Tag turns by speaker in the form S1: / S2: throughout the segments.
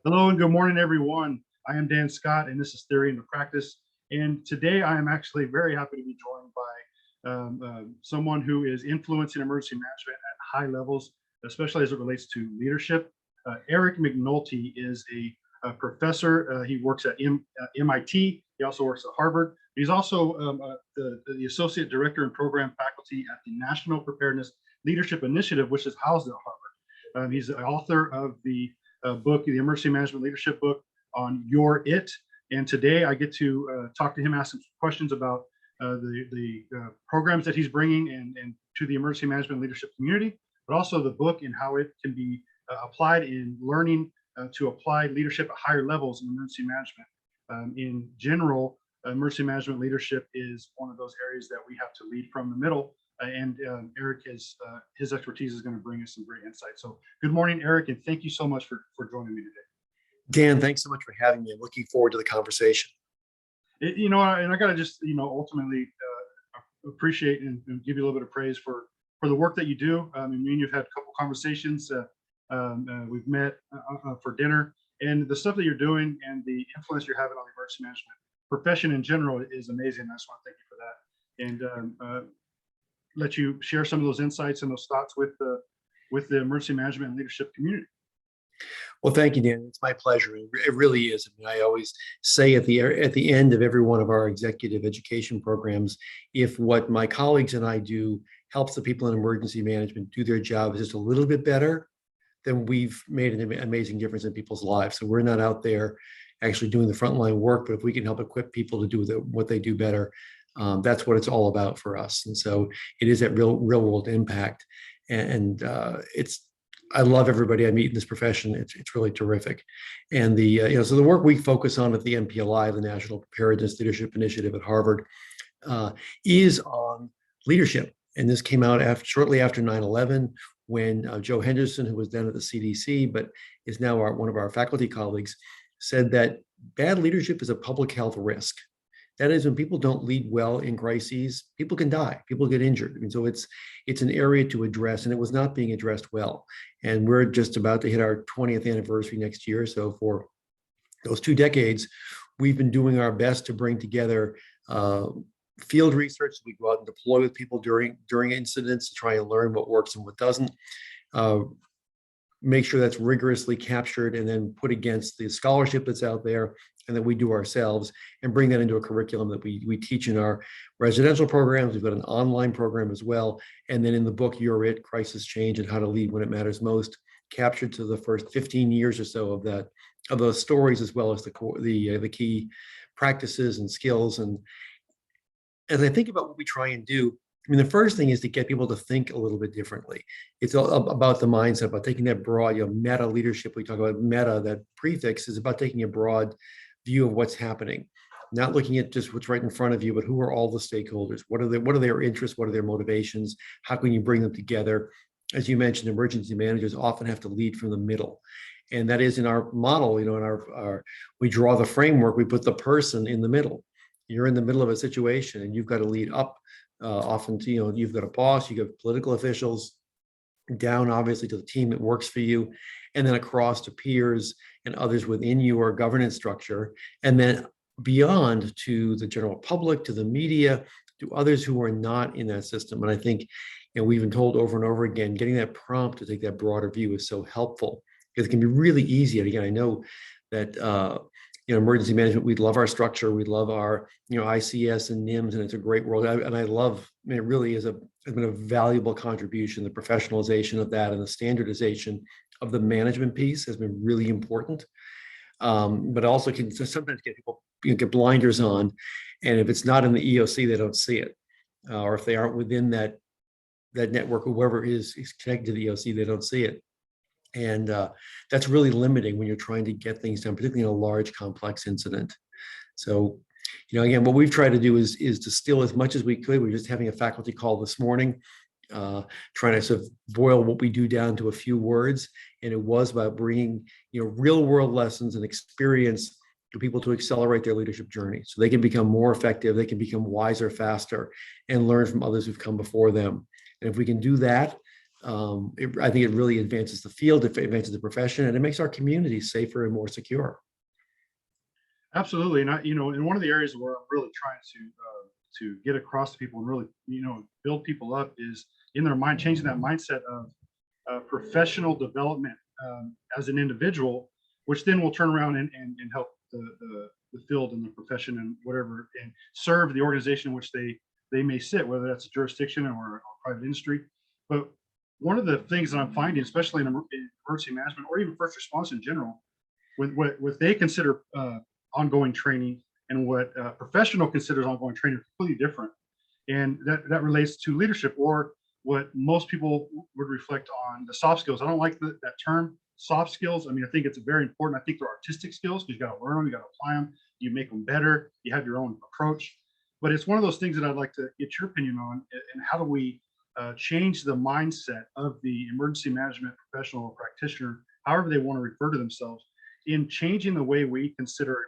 S1: Hello and good morning, everyone. I am Dan Scott, and this is Theory into Practice. And today I am actually very happy to be joined by someone who is influencing emergency management at high levels, especially as it relates to leadership. Eric McNulty is a professor. He works at MIT. He also works at Harvard. He's also the Associate Director and Program Faculty at the National Preparedness Leadership Initiative, which is housed at Harvard. He's the author of the book, the Emergency Management Leadership book on Your It. And today I get to talk to him, ask some questions about the programs that he's bringing and to the emergency management leadership community, but also the book and how it can be applied in learning to apply leadership at higher levels in emergency management. In general, emergency management leadership is one of those areas that we have to lead from the middle. And Eric is his expertise is going to bring us some great insight. So good morning, Eric, and thank you so much for joining me today.
S2: Dan, thanks so much for having me. I'm looking forward to the conversation.
S1: And I got to just, ultimately appreciate and give you a little bit of praise for the work that you do. I mean, me and you've had a couple conversations. We've met for dinner, and the stuff that you're doing and the influence you're having on the emergency management profession in general is amazing. I just want to thank you for that. And let you share some of those insights and those thoughts with the emergency management and leadership community.
S2: Well, thank you, Dan. It's my pleasure. It really is. I mean, I always say at the end of every one of our executive education programs, if what my colleagues and I do helps the people in emergency management do their job just a little bit better, then we've made an amazing difference in people's lives. So we're not out there actually doing the frontline work, but if we can help equip people to do what they do better, that's what it's all about for us. And so it is that real world impact. And I love everybody I meet in this profession. It's really terrific. And so the work we focus on at the NPLI, the National Preparedness Leadership Initiative at Harvard, is on leadership. And this came out shortly after 9/11, when Joe Henderson, who was then at the CDC, but is now one of our faculty colleagues, said that bad leadership is a public health risk. That is, when people don't lead well in crises, people can die, people get injured. I mean, so it's an area to address, and it was not being addressed well. And we're just about to hit our 20th anniversary next year. So for those 2 decades, we've been doing our best to bring together field research. We go out and deploy with people during incidents to try and learn what works and what doesn't. Make sure that's rigorously captured and then put against the scholarship that's out there and that we do ourselves, and bring that into a curriculum that we teach in our residential programs. We've got an online program as well. And then in the book, Your It, Crisis Change and How to Lead When It Matters Most, captured to the first 15 years or so of those stories, as well as the key practices and skills. And as I think about what we try and do, I mean, the first thing is to get people to think a little bit differently. It's all about the mindset, about taking that broad, meta leadership. We talk about meta, that prefix is about taking a broad view of what's happening, not looking at just what's right in front of you, but who are all the stakeholders? What are their interests? What are their motivations? How can you bring them together? As you mentioned, emergency managers often have to lead from the middle. And that is in our model, in we draw the framework, we put the person in the middle. You're in the middle of a situation and you've got to lead up. Often, you've got a boss, you have political officials, down obviously to the team that works for you, and then across to peers and others within your governance structure, and then beyond to the general public, to the media, to others who are not in that system. And I think, we've been told over and over again, getting that prompt to take that broader view is so helpful, because it can be really easy. And again, I know that emergency management, we love our structure, we love our ICS and NIMS, and it's a great world. I love, it really has been a valuable contribution. The professionalization of that and the standardization of the management piece has been really important. But also can sometimes get people get blinders on, and if it's not in the EOC, they don't see it, or if they aren't within that network, whoever is connected to the EOC, they don't see it. And that's really limiting when you're trying to get things done, particularly in a large, complex incident. So, again, what we've tried to do is distill as much as we could. We're just having a faculty call this morning, trying to sort of boil what we do down to a few words. And it was about bringing, real world lessons and experience to people to accelerate their leadership journey, so they can become more effective, they can become wiser faster, and learn from others who've come before them. And if we can do that, I think it really advances the field, it advances the profession, and it makes our community safer and more secure.
S1: Absolutely. And and one of the areas where I'm really trying to get across to people and really, build people up is in their mind, changing that mindset of professional development as an individual, which then will turn around and help the field and the profession and whatever, and serve the organization in which they may sit, whether that's a jurisdiction or a private industry. But one of the things that I'm finding, especially in emergency management or even first response in general, with what they consider ongoing training and what professional considers ongoing training are completely different. And that relates to leadership, or what most people would reflect on the soft skills. I don't like that term, soft skills. I mean, I think it's very important. I think they're artistic skills because you got to learn them, you got to apply them, you make them better, you have your own approach. But it's one of those things that I'd like to get your opinion on, and how do we change the mindset of the emergency management professional or practitioner, however they want to refer to themselves, in changing the way we consider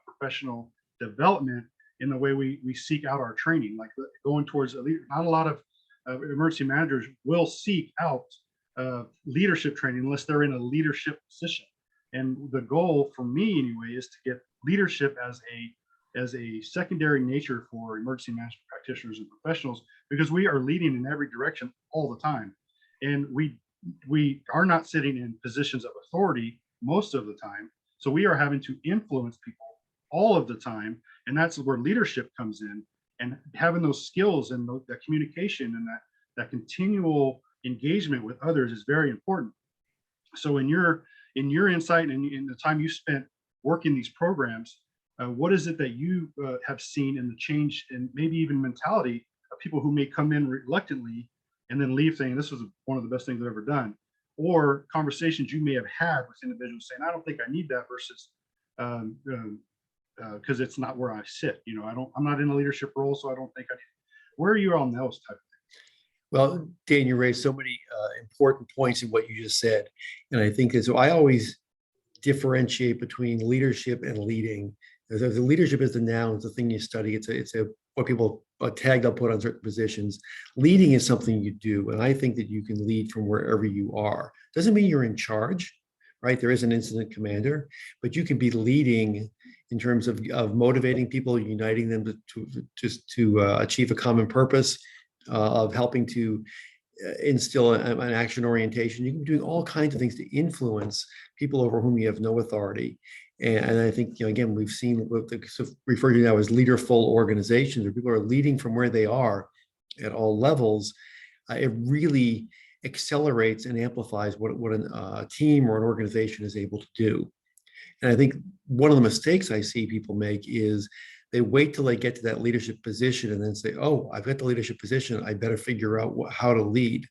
S1: professional development, in the way we seek out our training, like going towards a leader. Not a lot of emergency managers will seek out leadership training unless they're in a leadership position. And the goal for me anyway is to get leadership as a secondary nature for emergency management practitioners and professionals, because we are leading in every direction all the time. And we are not sitting in positions of authority most of the time. So we are having to influence people all of the time. And that's where leadership comes in, and having those skills and that communication and that continual engagement with others is very important. So in your insight and in the time you spent working these programs, what is it that you have seen in the change and maybe even mentality of people who may come in reluctantly and then leave saying this was one of the best things I've ever done, or conversations you may have had with individuals saying, I don't think I need that, versus because it's not where I sit. I'm not in a leadership role, so I don't think I need. Where are you on those type of things?
S2: Well, Dan, you raised so many important points in what you just said. And I think so I always differentiate between leadership and leading. The leadership is the noun, it's the thing you study. It's what people a tag they'll put on certain positions. Leading is something you do. And I think that you can lead from wherever you are. Doesn't mean you're in charge, right? There is an incident commander, but you can be leading in terms of motivating people, uniting them to achieve a common purpose, of helping to instill an action orientation. You can be doing all kinds of things to influence people over whom you have no authority. And I think, again, we've seen what referred to now as leaderful organizations, where people are leading from where they are at all levels. It really accelerates and amplifies what a team or an organization is able to do. And I think one of the mistakes I see people make is they wait till they get to that leadership position and then say, oh, I've got the leadership position, I better figure out how to lead.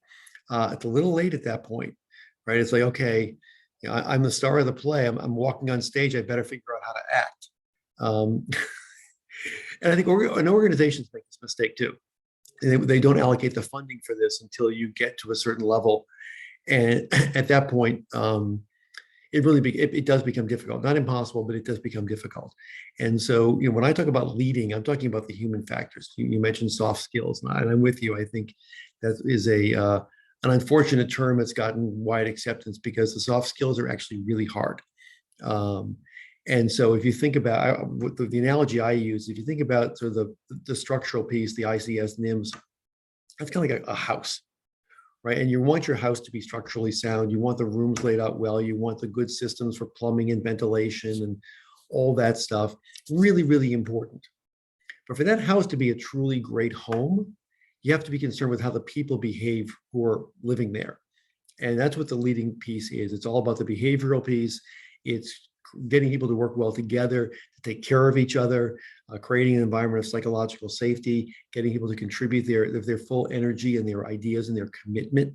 S2: It's a little late at that point, right? It's like, okay, I'm the star of the play. I'm walking on stage, I better figure out how to act. And I think organizations make this mistake too. They don't allocate the funding for this until you get to a certain level. And at that point, it does become difficult. Not impossible, but it does become difficult. And so, when I talk about leading, I'm talking about the human factors. You mentioned soft skills, and I'm with you. I think that is an unfortunate term that's gotten wide acceptance, because the soft skills are actually really hard. And so if you think about the analogy I use, if you think about sort of the structural piece, the ICS NIMS, that's kind of like a house, right? And you want your house to be structurally sound. You want the rooms laid out well. You want the good systems for plumbing and ventilation and all that stuff. Really, really important. But for that house to be a truly great home, you have to be concerned with how the people behave who are living there. And that's what the leading piece is. It's all about the behavioral piece. It's getting people to work well together, to take care of each other, creating an environment of psychological safety, getting people to contribute their full energy and their ideas and their commitment.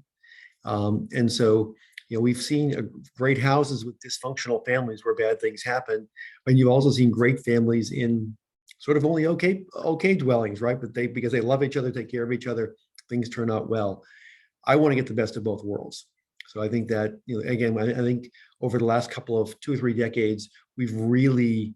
S2: And so, we've seen great houses with dysfunctional families where bad things happen. And you've also seen great families in sort of only okay dwellings, right? But because they love each other, take care of each other, things turn out well. I want to get the best of both worlds. So I think that, again, I think over the last couple of 2 or 3 decades, we've really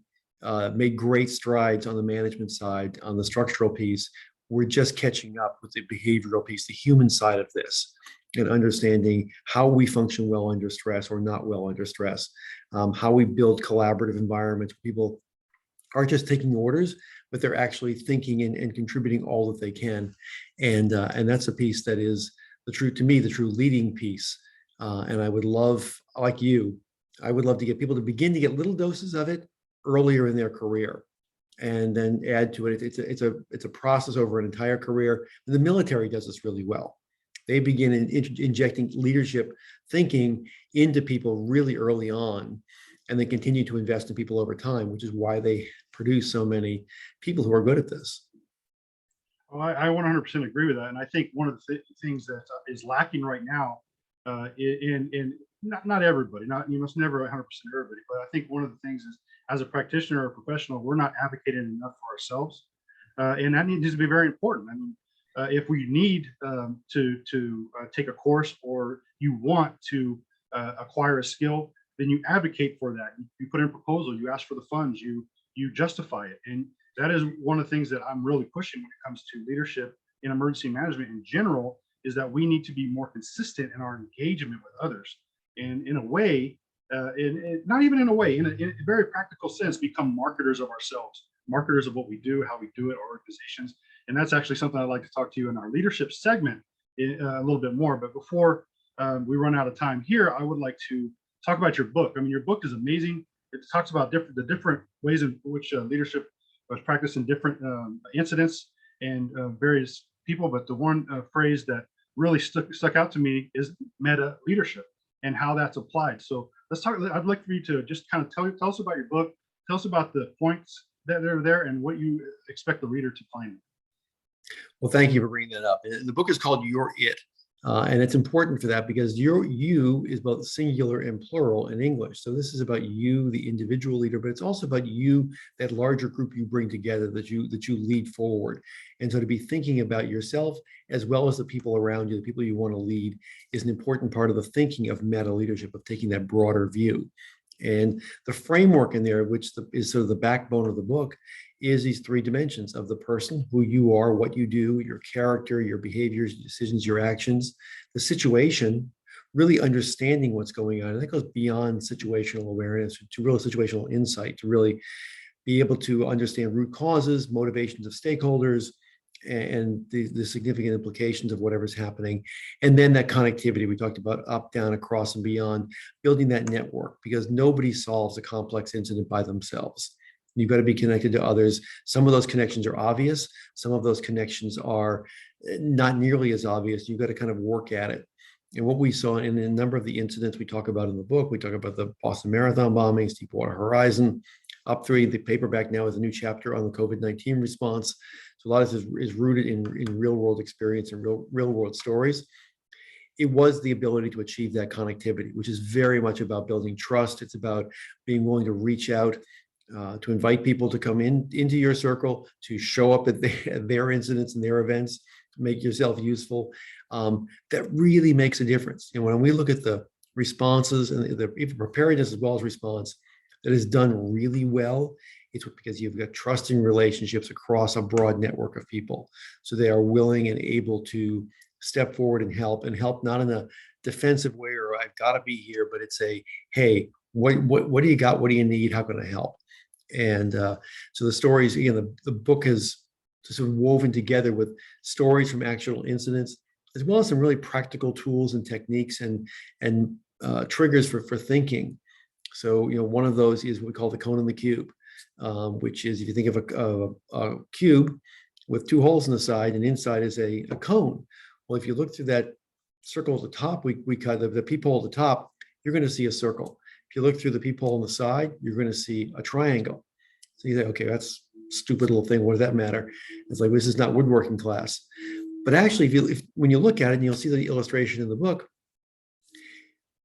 S2: made great strides on the management side, on the structural piece. We're just catching up with the behavioral piece, the human side of this. and understanding how we function well under stress or not well under stress, how we build collaborative environments where people aren't just taking orders, but they're actually thinking and contributing all that they can. And that's a piece that is to me, the true leading piece. And I would love, like you, I would love to get people to begin to get little doses of it earlier in their career, and then add to it. It's a process over an entire career. And the military does this really well. They begin injecting leadership thinking into people really early on, and they continue to invest in people over time, which is why they produce so many people who are good at this.
S1: Well, I 100% agree with that. And I think one of the things that is lacking right now in not everybody, you must never 100% everybody, but I think one of the things is, as a practitioner or professional, we're not advocating enough for ourselves. And that needs to be very important. I mean, if we need to take a course, or you want to acquire a skill, then you advocate for that. You put in a proposal, you ask for the funds, you justify it. And that is one of the things that I'm really pushing when it comes to leadership in emergency management in general, is that we need to be more consistent in our engagement with others. And in a way, not even in a way, in a very practical sense, become marketers of ourselves, marketers of what we do, how we do it, our organizations. And that's actually something I'd like to talk to you in our leadership segment a little bit more. But before we run out of time here, I would like to talk about your book. I mean, your book is amazing. It talks about the different ways in which leadership was practiced in different incidents and various people. But the one phrase that really stuck out to me is meta leadership and how that's applied. So let's talk. I'd like for you to just kind of tell us about your book, tell us about the points that are there and what you expect the reader to find.
S2: Well, thank you for bringing that up. And the book is called You're It. And it's important for that because you is both singular and plural in English. So this is about you, the individual leader, but it's also about you, that larger group you bring together, that you lead forward. And so to be thinking about yourself as well as the people around you, the people you want to lead, is an important part of the thinking of meta leadership, of taking that broader view. And the framework in there, which is sort of the backbone of the book, is these three dimensions of the person, who you are, what you do, your character, your behaviors, your decisions, your actions, the situation, really understanding what's going on. And that goes beyond situational awareness to real situational insight, to really be able to understand root causes, motivations of stakeholders, and the significant implications of whatever's happening. And then that connectivity we talked about, up, down, across, and beyond, building that network, because nobody solves a complex incident by themselves. You've got to be connected to others. Some of those connections are obvious. Some of those connections are not nearly as obvious. You've got to kind of work at it. And what we saw in a number of the incidents we talk about in the book, we talk about the Boston Marathon bombings, Deepwater Horizon, up through the paperback now is a new chapter on the COVID-19 response. So a lot of this is rooted in real world experience and real world stories. It was the ability to achieve that connectivity, which is very much about building trust. It's about being willing to reach out, to invite people to come into your circle, to show up at their incidents and their events, make yourself useful. That really makes a difference. And when we look at the responses and the preparedness as well as response that is done really well, it's because you've got trusting relationships across a broad network of people. So they are willing and able to step forward and help not in a defensive way or I've got to be here, but it's a, hey, what do you got? What do you need? How can I help? And so the stories, again, the book is sort of woven together with stories from actual incidents, as well as some really practical tools and techniques and triggers for thinking. So, one of those is what we call the cone and the cube, which is, if you think of a cube with two holes in the side and inside is a cone. Well, if you look through that circle at the top, we cut the peephole at the top, you're going to see a circle. If you look through the peephole on the side, you're going to see a triangle. So you think, okay, that's a stupid little thing. What does that matter? It's like, this is not woodworking class. But actually, when you look at it, and you'll see the illustration in the book,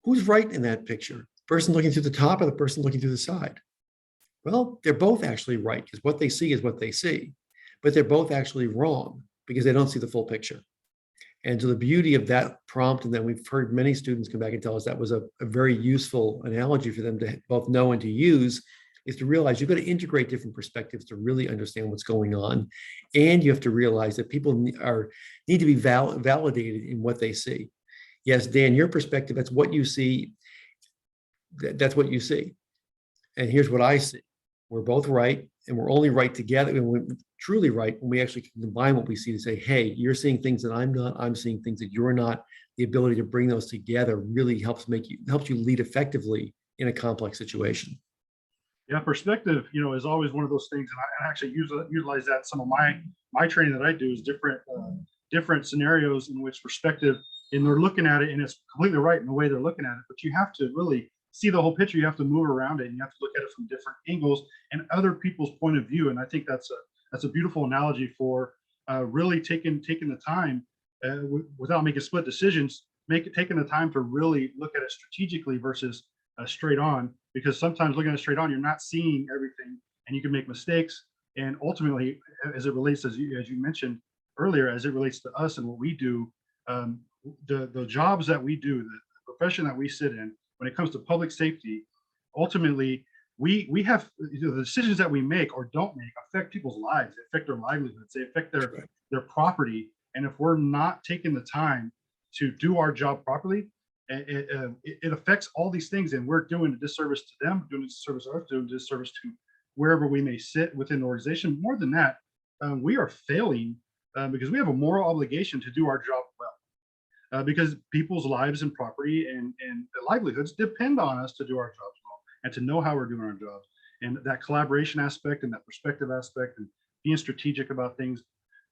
S2: who's right in that picture? Person looking through the top or the person looking through the side? Well, they're both actually right, because what they see is what they see. But they're both actually wrong because they don't see the full picture. And so the beauty of that prompt, and then we've heard many students come back and tell us that was a very useful analogy for them to both know and to use, is to realize you've got to integrate different perspectives to really understand what's going on. And you have to realize that people need to be validated in what they see. yes, Dan, your perspective, that's what you see. That's what you see. And here's what I see. We're both right, and we're only right together, and we're truly right when we actually can combine what we see to say, hey, you're seeing things that I'm not, I'm seeing things that you're not. The ability to bring those together really helps you lead effectively in a complex situation.
S1: Yeah, perspective, is always one of those things, and I actually utilize that. Some of my training that I do is different scenarios in which perspective, and they're looking at it, and it's completely right in the way they're looking at it. But you have to really see the whole picture. You have to move around it, and you have to look at it from different angles and other people's point of view. And I think that's a beautiful analogy for really taking the time without making split decisions, taking the time to really look at it strategically versus straight on, because sometimes looking at it straight on, you're not seeing everything and you can make mistakes. And ultimately, as it relates, as you mentioned earlier, as it relates to us and what we do, the jobs that we do, the profession that we sit in, when it comes to public safety, ultimately, we have the decisions that we make or don't make affect people's lives. They affect their livelihoods. They affect their property. And if we're not taking the time to do our job properly, it affects all these things, and we're doing a disservice to them, doing a disservice to us, doing a disservice to wherever we may sit within the organization. More than that, we are failing because we have a moral obligation to do our job well, because people's lives and property and their livelihoods depend on us to do our jobs well and to know how we're doing our jobs. And that collaboration aspect and that perspective aspect and being strategic about things,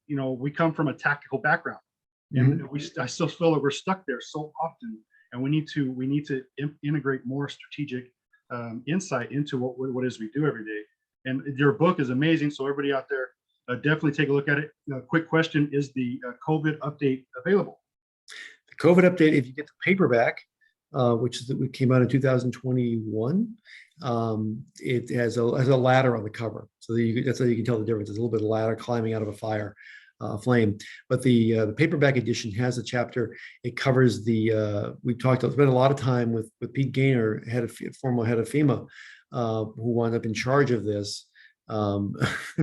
S1: we come from a tactical background, and I still feel like we're stuck there so often. And we need to integrate more strategic insight into what it is we do every day. And your book is amazing. So everybody out there, definitely take a look at it. Quick question: is the COVID update available?
S2: The COVID update, if you get the paperback, which came out in 2021, it has a ladder on the cover, so that's how you can tell the difference. There's a little bit of ladder climbing out of a fire. Flame, but the paperback edition has a chapter. It covers we spent a lot of time with Pete Gaynor, former head of FEMA, who wound up in charge of this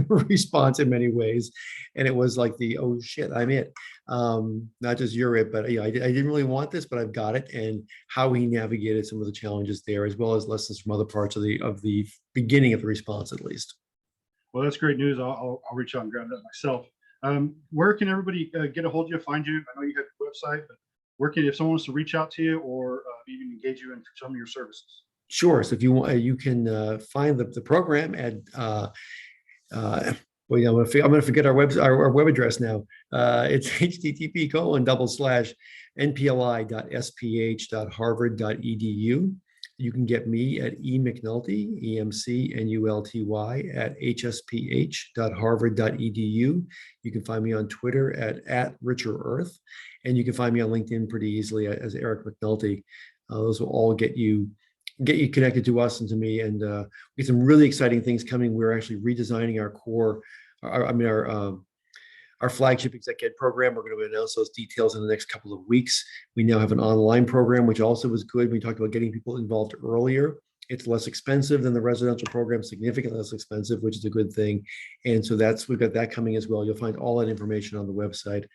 S2: response in many ways. And it was like oh shit, I'm it. Not just you're it, but I didn't really want this, but I've got it. And how he navigated some of the challenges there, as well as lessons from other parts of the beginning of the response, at least.
S1: Well, that's great news. I'll reach out and grab that myself. Where can everybody get a hold of you, find you? I know you have a website, but if someone wants to reach out to you or even engage you in some of your services? Sure.
S2: So if you want, you can find the program at I'm going to forget our web address now. It's http://npli.sph.harvard.edu. You can get me at emcnulty, EMCNULTY, at hsph.harvard.edu. You can find me on Twitter at RicherEarth, and you can find me on LinkedIn pretty easily as Eric McNulty. Those will all get you connected to us and to me, and we have some really exciting things coming. We're actually redesigning our flagship exec ed program. We're going to announce those details in the next couple of weeks. We now have an online program, which also was good. We talked about getting people involved earlier. It's less expensive than the residential program, significantly less expensive, which is a good thing. And so we've got that coming as well. You'll find all that information on the website.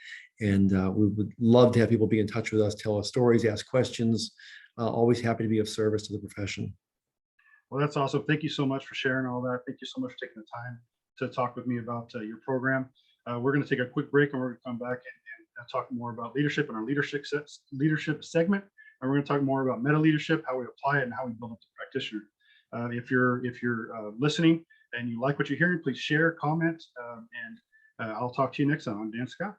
S2: And we would love to have people be in touch with us, tell us stories, ask questions. Always happy to be of service to the profession.
S1: Well, that's awesome. Thank you so much for sharing all that. Thank you so much for taking the time to talk with me about your program. We're going to take a quick break, and we're going to come back and talk more about leadership in our leadership segment. And we're going to talk more about meta leadership, how we apply it, and how we build up the practitioner. If you're listening and you like what you're hearing, please share, comment, and I'll talk to you next time. I'm Dan Scott.